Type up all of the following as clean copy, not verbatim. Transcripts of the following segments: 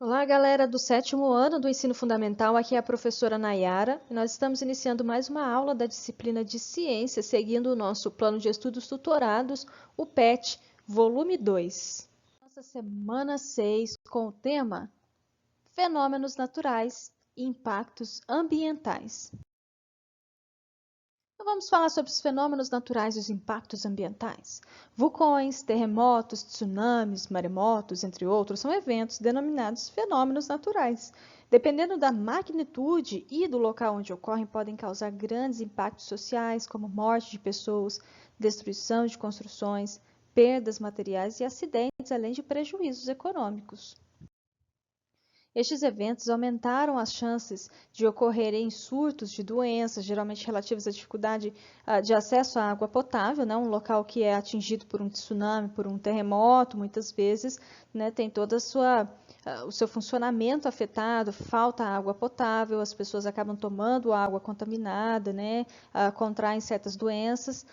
Olá, galera do sétimo ano do ensino fundamental. Aqui é a professora Nayara e nós estamos iniciando mais uma aula da disciplina de ciência, seguindo o nosso plano de estudos tutorados, o PET, volume 2. Nossa semana 6 com o tema Fenômenos naturais e impactos ambientais. Então, vamos falar sobre os fenômenos naturais e os impactos ambientais. Vulcões, terremotos, tsunamis, maremotos, entre outros, são eventos denominados fenômenos naturais. Dependendo da magnitude e do local onde ocorrem, podem causar grandes impactos sociais, como morte de pessoas, destruição de construções, perdas materiais e acidentes, além de prejuízos econômicos. Estes eventos aumentaram as chances de ocorrerem surtos de doenças, geralmente relativas à dificuldade de acesso à água potável, né? Um local que é atingido por um tsunami, por um terremoto, muitas vezes, né, tem todo o seu funcionamento afetado, falta água potável, as pessoas acabam tomando água contaminada, né, contraem certas doenças.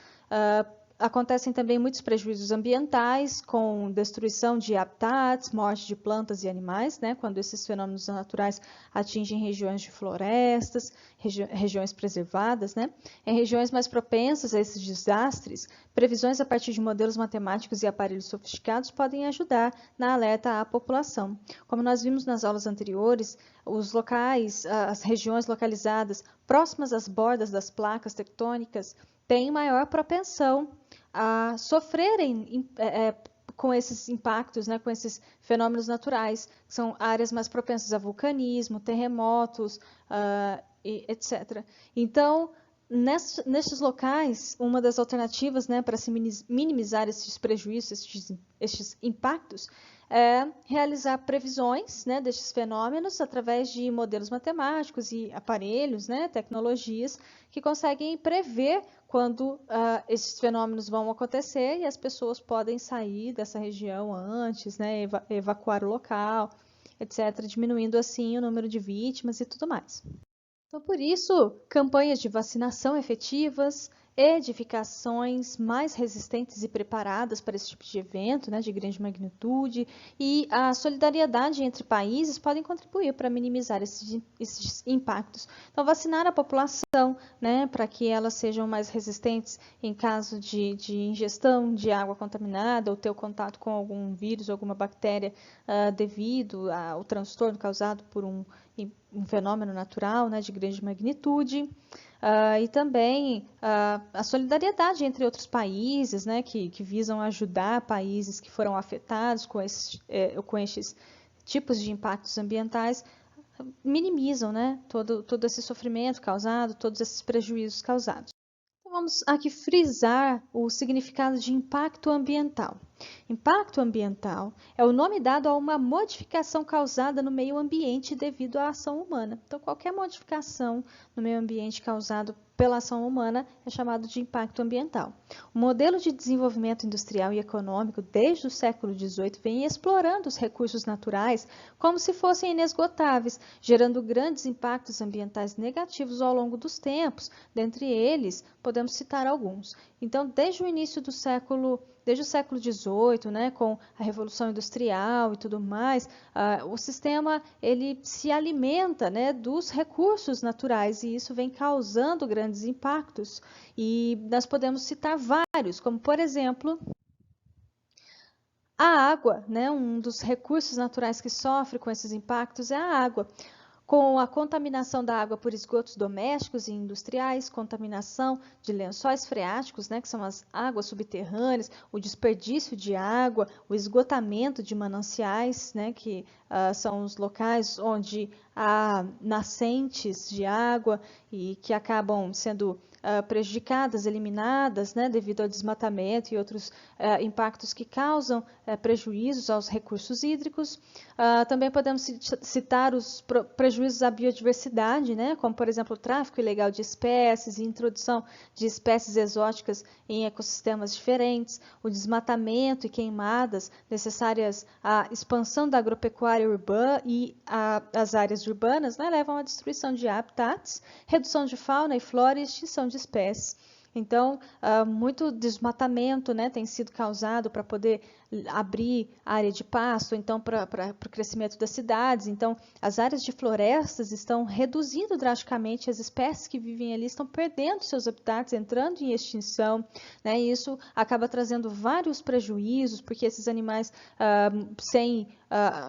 Acontecem também muitos prejuízos ambientais, com destruição de habitats, morte de plantas e animais, né, quando esses fenômenos naturais atingem regiões de florestas, regiões preservadas. Né. Em regiões mais propensas a esses desastres, previsões a partir de modelos matemáticos e aparelhos sofisticados podem ajudar na alerta à população. Como nós vimos nas aulas anteriores, os locais, as regiões localizadas próximas às bordas das placas tectônicas têm maior propensão a sofrerem com esses impactos, né, com esses fenômenos naturais, que são áreas mais propensas a vulcanismo, terremotos, etc. Então, nesses locais, uma das alternativas, né, para se minimizar esses prejuízos, estes impactos, é realizar previsões, né, destes fenômenos através de modelos matemáticos e aparelhos, né, tecnologias que conseguem prever quando esses fenômenos vão acontecer e as pessoas podem sair dessa região antes, né, evacuar o local, etc., diminuindo assim o número de vítimas e tudo mais. Então, por isso, campanhas de vacinação efetivas, edificações mais resistentes e preparadas para esse tipo de evento, né, de grande magnitude, e a solidariedade entre países podem contribuir para minimizar esses impactos. Então, vacinar a população, né, para que elas sejam mais resistentes em caso de ingestão de água contaminada ou ter o contato com algum vírus, alguma bactéria devido ao transtorno causado por um fenômeno natural, né, de grande magnitude, e também a solidariedade entre outros países, né, que visam ajudar países que foram afetados com esses tipos de impactos ambientais, minimizam, né, todo esse sofrimento causado, todos esses prejuízos causados. Então, vamos aqui frisar o significado de impacto ambiental. Impacto ambiental é o nome dado a uma modificação causada no meio ambiente devido à ação humana. Então, qualquer modificação no meio ambiente causado pela ação humana é chamado de impacto ambiental. O modelo de desenvolvimento industrial e econômico desde o século XVIII vem explorando os recursos naturais como se fossem inesgotáveis, gerando grandes impactos ambientais negativos ao longo dos tempos. Dentre eles, podemos citar alguns. Então, desde o século XVIII, né, com a Revolução Industrial e tudo mais, o sistema ele se alimenta, né, dos recursos naturais e isso vem causando grandes impactos. E nós podemos citar vários, como por exemplo a água, né, um dos recursos naturais que sofre com esses impactos é a água. Com a contaminação da água por esgotos domésticos e industriais, contaminação de lençóis freáticos, né, que são as águas subterrâneas, o desperdício de água, o esgotamento de mananciais, né, que são os locais onde há nascentes de água e que acabam sendo prejudicadas, eliminadas, né, devido ao desmatamento e outros impactos que causam prejuízos aos recursos hídricos. Também podemos citar os prejuízos à biodiversidade, né, como, por exemplo, o tráfico ilegal de espécies e introdução de espécies exóticas em ecossistemas diferentes, o desmatamento e queimadas necessárias à expansão da agropecuária urbana e as áreas urbanas, né, levam à destruição de habitats, redução de fauna e flora e extinção de espécies. Então, muito desmatamento, né, tem sido causado para poder abrir área de pasto, então para o crescimento das cidades. Então, as áreas de florestas estão reduzindo drasticamente, as espécies que vivem ali estão perdendo seus habitats, entrando em extinção, né? E isso acaba trazendo vários prejuízos, porque esses animais sem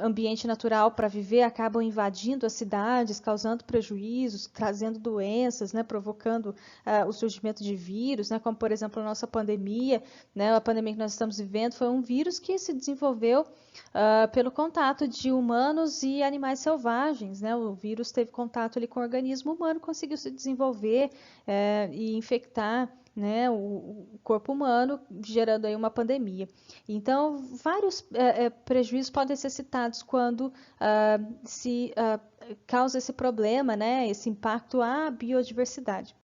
ambiente natural para viver acabam invadindo as cidades, causando prejuízos, trazendo doenças, né? Provocando o surgimento de vírus, né? Como por exemplo a nossa pandemia, né? A pandemia que nós estamos vivendo foi um vírus que se desenvolveu pelo contato de humanos e animais selvagens, né? O vírus teve contato ali com o organismo humano, conseguiu se desenvolver e infectar, né, o corpo humano, gerando aí uma pandemia. Então, vários prejuízos podem ser citados quando se causa esse problema, né, esse impacto à biodiversidade.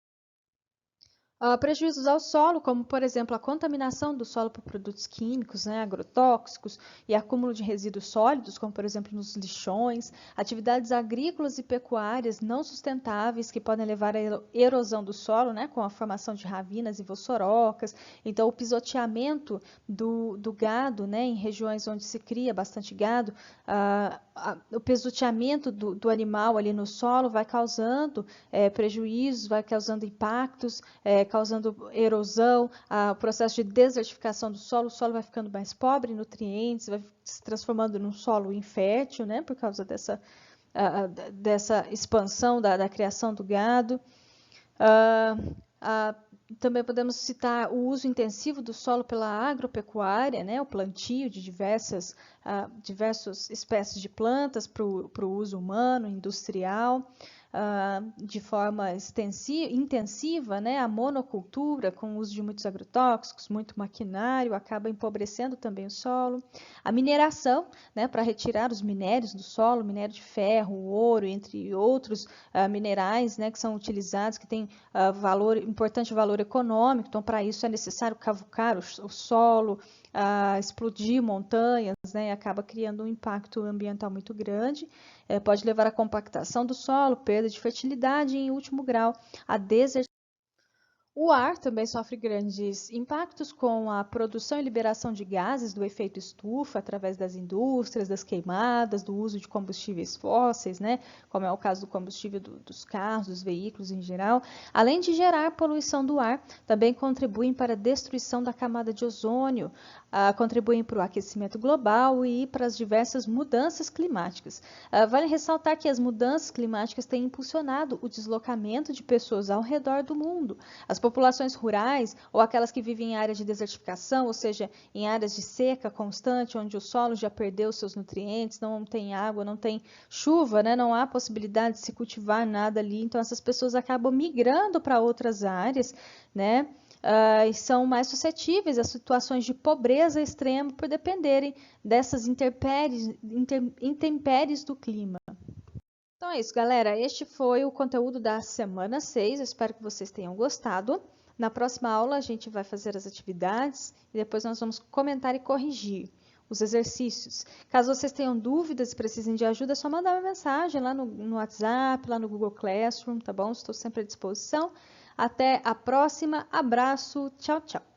Prejuízos ao solo, como por exemplo a contaminação do solo por produtos químicos, né, agrotóxicos e acúmulo de resíduos sólidos, como por exemplo nos lixões, atividades agrícolas e pecuárias não sustentáveis que podem levar à erosão do solo, né, com a formação de ravinas e vossorocas. Então, o pisoteamento do gado, né, em regiões onde se cria bastante gado, o pisoteamento do animal ali no solo vai causando prejuízos, vai causando impactos, causando erosão, o processo de desertificação do solo, o solo vai ficando mais pobre em nutrientes, vai se transformando num solo infértil, né, por causa dessa expansão da criação do gado. Também podemos citar o uso intensivo do solo pela agropecuária, né, o plantio de diversas espécies de plantas para o uso humano, industrial. De forma intensiva, né, a monocultura, com o uso de muitos agrotóxicos, muito maquinário, acaba empobrecendo também o solo. A mineração, né, para retirar os minérios do solo, minério de ferro, ouro, entre outros minerais, né, que são utilizados, que têm importante valor econômico. Então, para isso é necessário cavucar o solo, explodir montanhas, né, e acaba criando um impacto ambiental muito grande. Pode levar à compactação do solo, perda de fertilidade e, em último grau, a desertificação. O ar também sofre grandes impactos com a produção e liberação de gases do efeito estufa através das indústrias, das queimadas, do uso de combustíveis fósseis, né, como é o caso do combustível dos carros, dos veículos em geral, além de gerar poluição do ar, também contribuem para a destruição da camada de ozônio, contribuem para o aquecimento global e para as diversas mudanças climáticas. Vale ressaltar que as mudanças climáticas têm impulsionado o deslocamento de pessoas ao redor do mundo. As populações rurais ou aquelas que vivem em áreas de desertificação, ou seja, em áreas de seca constante, onde o solo já perdeu seus nutrientes, não tem água, não tem chuva, né? Não há possibilidade de se cultivar nada ali, então essas pessoas acabam migrando para outras áreas, né? E são mais suscetíveis a situações de pobreza extrema por dependerem dessas intempéries do clima. Então é isso, galera. Este foi o conteúdo da semana 6. Eu espero que vocês tenham gostado. Na próxima aula, a gente vai fazer as atividades e depois nós vamos comentar e corrigir os exercícios. Caso vocês tenham dúvidas e precisem de ajuda, é só mandar uma mensagem lá no WhatsApp, lá no Google Classroom, tá bom? Estou sempre à disposição. Até a próxima. Abraço. Tchau, tchau.